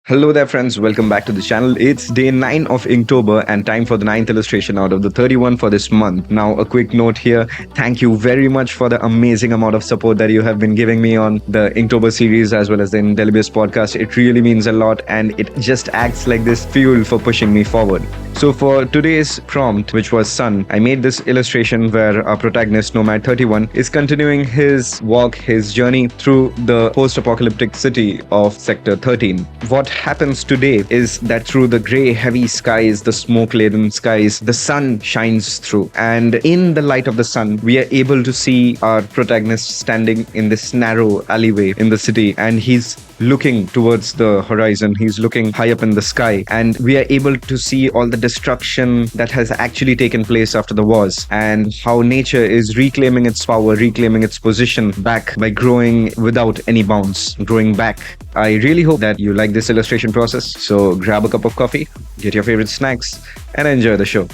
Hello there, friends. Welcome back to the channel. It's day 9 of Inktober and time for the ninth illustration out of the 31 for this month. Now, a quick note here. Thank you very much for the amazing amount of support that you have been giving me on the Inktober series as well as the Indelibius podcast. It really means a lot and it just acts like this fuel for pushing me forward. So for today's prompt, which was sun, I made this illustration where our protagonist, Nomad 31, is continuing his walk, his journey through the post-apocalyptic city of Sector 13. What happens today is that through the grey, heavy skies, the smoke-laden skies, the sun shines through. And in the light of the sun, we are able to see our protagonist standing in this narrow alleyway in the city, and he's looking towards the horizon. He's looking high up in the sky, and we are able to see all the destruction that has actually taken place after the wars and how nature is reclaiming its power, reclaiming its position back by growing without any bounds, growing back. I really hope that you like this illustration process. So grab a cup of coffee, get your favorite snacks, and enjoy the show.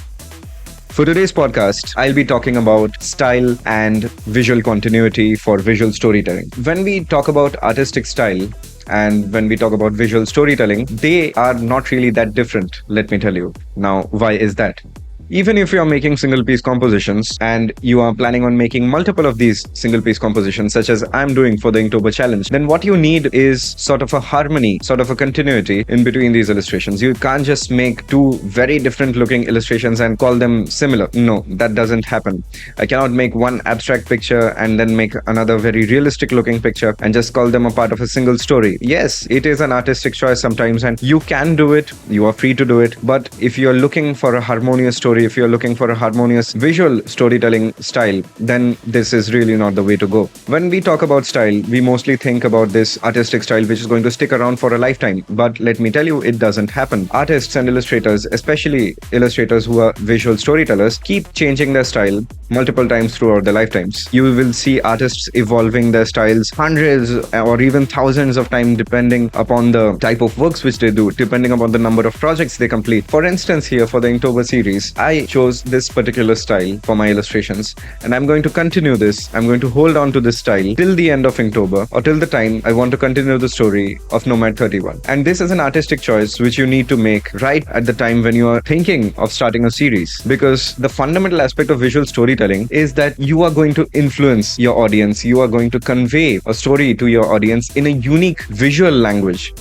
For today's podcast, I'll be talking about style and visual continuity for visual storytelling. When we talk about artistic style, and when we talk about visual storytelling, they are not really that different, let me tell you. Now, why is that? Even if you are making single piece compositions and you are planning on making multiple of these single piece compositions, such as I'm doing for the Inktober challenge, then what you need is sort of a harmony, sort of a continuity in between these illustrations. You can't just make two very different looking illustrations and call them similar. No, that doesn't happen. I cannot make one abstract picture and then make another very realistic looking picture and just call them a part of a single story. Yes, it is an artistic choice sometimes and you can do it. You are free to do it. But if you're looking for a harmonious story, if you're looking for a harmonious visual storytelling style, then this is really not the way to go. When we talk about style, we mostly think about this artistic style which is going to stick around for a lifetime. But let me tell you, it doesn't happen. Artists and illustrators, especially illustrators who are visual storytellers, keep changing their style multiple times throughout their lifetimes. You will see artists evolving their styles hundreds or even thousands of times depending upon the type of works which they do, depending upon the number of projects they complete. For instance, here for the Inktober series, I chose this particular style for my illustrations and I'm going to continue this. I'm going to hold on to this style till the end of Inktober or till the time I want to continue the story of Nomad 31. And this is an artistic choice which you need to make right at the time when you are thinking of starting a series, because the fundamental aspect of visual storytelling is that you are going to influence your audience. You are going to convey a story to your audience in a unique visual language.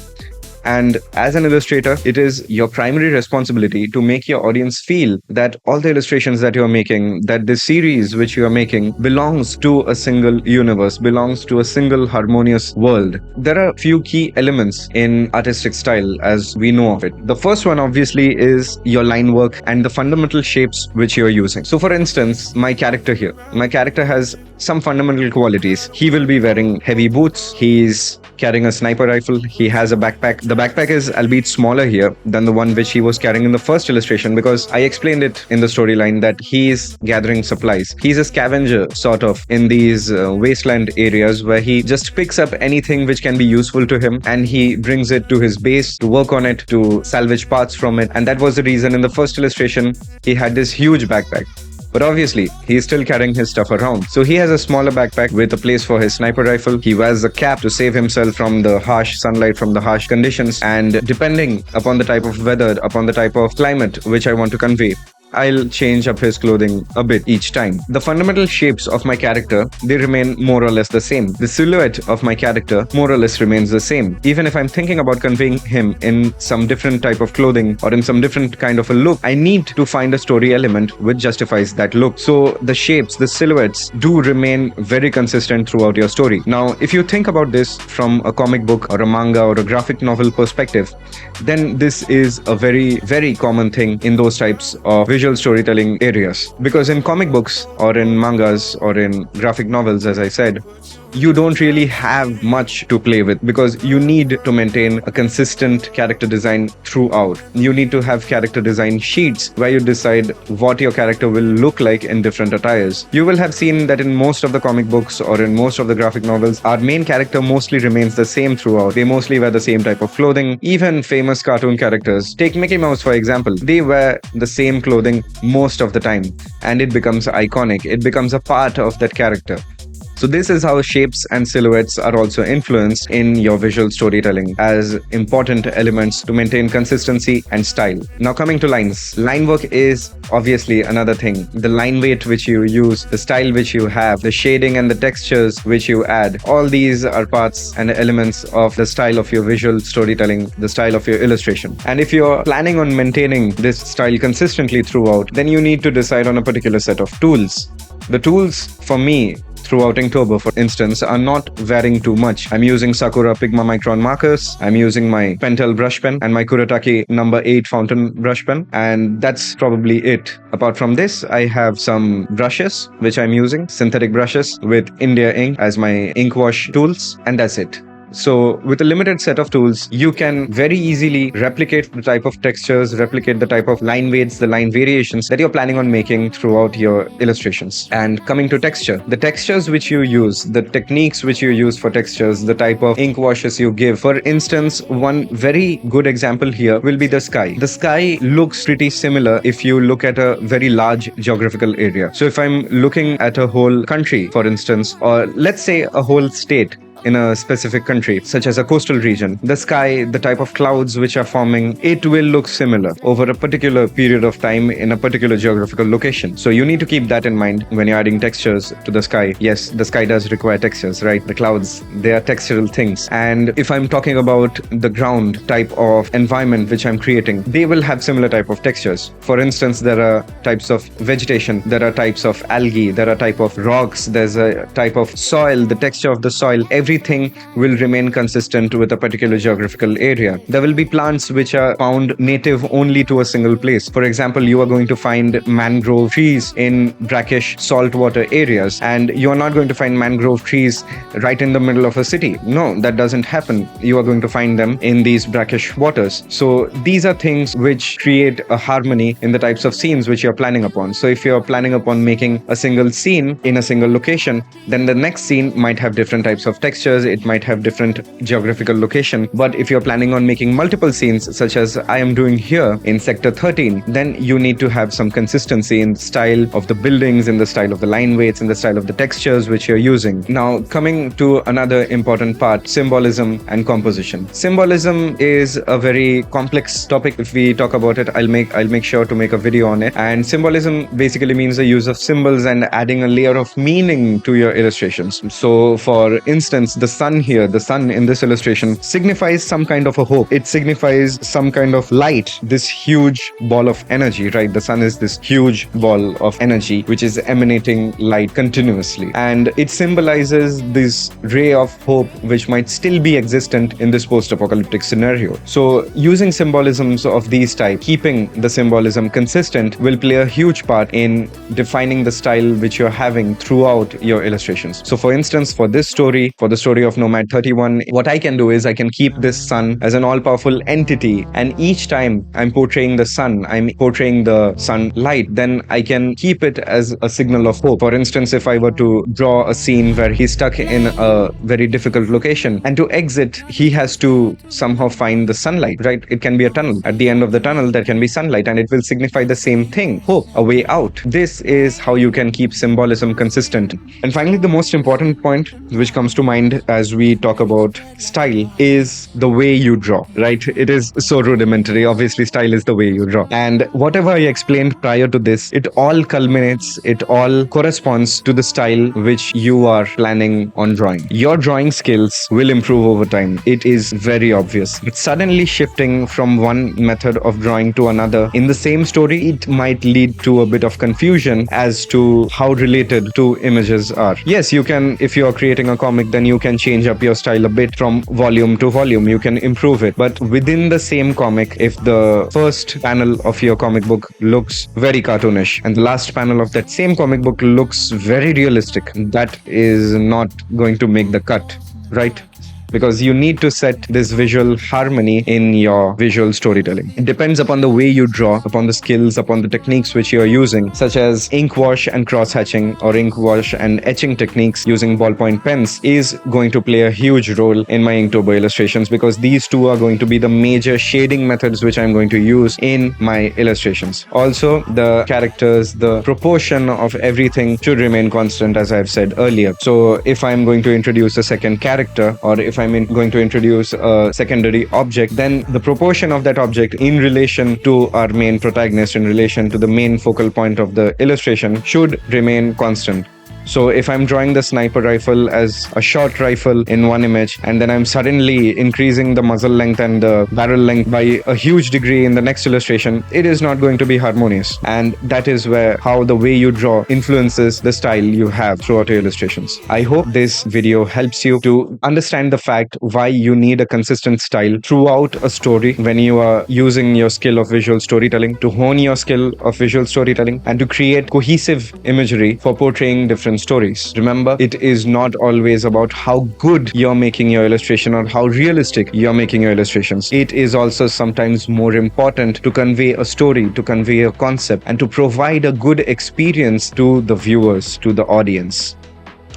And as an illustrator, it is your primary responsibility to make your audience feel that all the illustrations that you're making, that this series which you are making belongs to a single universe, belongs to a single harmonious world. There are a few key elements in artistic style as we know of it. The first one obviously is your line work and the fundamental shapes which you're using. So for instance, my character here, my character has some fundamental qualities. He will be wearing heavy boots. He's carrying a sniper rifle. He has a backpack. The backpack is albeit smaller here than the one which he was carrying in the first illustration, because I explained it in the storyline that he is gathering supplies. He's a scavenger sort of in these wasteland areas where he just picks up anything which can be useful to him and he brings it to his base to work on it, to salvage parts from it. And that was the reason in the first illustration he had this huge backpack. But obviously, he is still carrying his stuff around. So he has a smaller backpack with a place for his sniper rifle. He wears a cap to save himself from the harsh sunlight, from the harsh conditions. And depending upon the type of weather, upon the type of climate which I want to convey, I'll change up his clothing a bit each time. The fundamental shapes of my character, they remain more or less the same. The silhouette of my character more or less remains the same. Even if I'm thinking about conveying him in some different type of clothing or in some different kind of a look, I need to find a story element which justifies that look. So the shapes, the silhouettes do remain very consistent throughout your story. Now, if you think about this from a comic book or a manga or a graphic novel perspective, then this is a very, very common thing in those types of visual storytelling areas. Because in comic books or in mangas or in graphic novels, as I said, you don't really have much to play with because you need to maintain a consistent character design throughout. You need to have character design sheets where you decide what your character will look like in different attires. You will have seen that in most of the comic books or in most of the graphic novels, our main character mostly remains the same throughout. They mostly wear the same type of clothing. Even famous cartoon characters, take Mickey Mouse for example, they wear the same clothing most of the time and it becomes iconic. It becomes a part of that character. So this is how shapes and silhouettes are also influenced in your visual storytelling as important elements to maintain consistency and style. Now coming to lines. Line work is obviously another thing. The line weight which you use, the style which you have, the shading and the textures which you add, all these are parts and elements of the style of your visual storytelling, the style of your illustration. And if you're planning on maintaining this style consistently throughout, then you need to decide on a particular set of tools. The tools for me throughout Inktober, for instance, are not varying too much. I'm using Sakura Pigma Micron markers, I'm using my Pentel brush pen and my Kuretake number 8 fountain brush pen, and that's probably it. Apart from this, I have some brushes which I'm using, synthetic brushes with India ink as my ink wash tools, and that's it. So with a limited set of tools, you can very easily replicate the type of textures, replicate the type of line weights, the line variations that you're planning on making throughout your illustrations. And coming to texture, the textures which you use, the techniques which you use for textures, the type of ink washes you give. For instance, one very good example here will be the sky. The sky looks pretty similar if you look at a very large geographical area. So if I'm looking at a whole country, for instance, or let's say a whole state, in a specific country, such as a coastal region, the sky, the type of clouds which are forming, it will look similar over a particular period of time in a particular geographical location. So you need to keep that in mind when you're adding textures to the sky. Yes, the sky does require textures, right? The clouds, they are textural things. And if I'm talking about the ground type of environment which I'm creating, they will have similar type of textures. For instance, there are types of vegetation, there are types of algae, there are type of rocks, there's a type of soil, the texture of the soil, everything will remain consistent with a particular geographical area. There will be plants which are found native only to a single place. For example, you are going to find mangrove trees in brackish saltwater areas, and you are not going to find mangrove trees right in the middle of a city. No, that doesn't happen. You are going to find them in these brackish waters. So these are things which create a harmony in the types of scenes which you're planning upon. So if you're planning upon making a single scene in a single location, then the next scene might have different types of textures, it might have different geographical location. But if you're planning on making multiple scenes, such as I am doing here in sector 13, then you need to have some consistency in the style of the buildings, in the style of the line weights, in the style of the textures which you're using. Now, coming to another important part, symbolism and composition. Symbolism is a very complex topic. If we talk about it, I'll make sure to make a video on it. And symbolism basically means the use of symbols and adding a layer of meaning to your illustrations. So for instance, the sun here, the sun in this illustration signifies some kind of a hope. It signifies some kind of light, this huge ball of energy, right? The sun is this huge ball of energy which is emanating light continuously. And it symbolizes this ray of hope which might still be existent in this post-apocalyptic scenario. So using symbolisms of these type, keeping the symbolism consistent will play a huge part in defining the style which you're having throughout your illustrations. So for instance, for this story, for the story of Nomad 31, what I can do is I can keep this sun as an all-powerful entity, and each time I'm portraying the sun, I'm portraying the sunlight, then I can keep it as a signal of hope. For instance, if I were to draw a scene where he's stuck in a very difficult location, and to exit, he has to somehow find the sunlight, right? It can be a tunnel. At the end of the tunnel, there can be sunlight, and it will signify the same thing, hope, a way out. This is how you can keep symbolism consistent. And finally, the most important point which comes to mind as we talk about style is the way you draw, right? It is so rudimentary. Obviously, style is the way you draw. And whatever I explained prior to this, it all culminates, it all corresponds to the style which you are planning on drawing. Your drawing skills will improve over time. It is very obvious. But suddenly shifting from one method of drawing to another in the same story, it might lead to a bit of confusion as to how related two images are. Yes, you can, if you are creating a comic, then you can change up your style a bit from volume to volume. You can improve it. But within the same comic, if the first panel of your comic book looks very cartoonish and the last panel of that same comic book looks very realistic, that is not going to make the cut, right? because you need to set this visual harmony in your visual storytelling. It depends upon the way you draw, upon the skills, upon the techniques which you are using, such as ink wash and cross hatching or ink wash and etching techniques using ballpoint pens is going to play a huge role in my Inktober illustrations, because these two are going to be the major shading methods which I'm going to use in my illustrations. Also, the characters, the proportion of everything should remain constant, as I've said earlier. So if I'm going to introduce a second character, or if I'm going to introduce a secondary object, then the proportion of that object in relation to our main protagonist, in relation to the main focal point of the illustration, should remain constant. So if I'm drawing the sniper rifle as a short rifle in one image, and then I'm suddenly increasing the muzzle length and the barrel length by a huge degree in the next illustration, it is not going to be harmonious. And that is where how the way you draw influences the style you have throughout your illustrations. I hope this video helps you to understand the fact why you need a consistent style throughout a story when you are using your skill of visual storytelling, to hone your skill of visual storytelling, and to create cohesive imagery for portraying different stories. Remember, it is not always about how good you're making your illustration or how realistic you're making your illustrations. It is also sometimes more important to convey a story, to convey a concept, and to provide a good experience to the viewers, to the audience.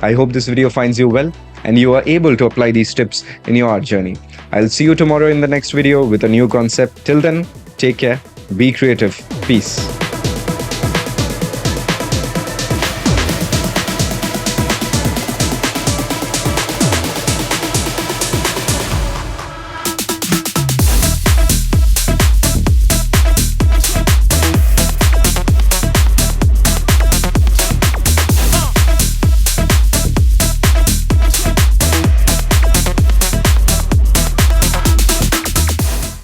I hope this video finds you well and you are able to apply these tips in your art journey. I'll see you tomorrow in the next video with a new concept. Till then, take care, be creative, peace.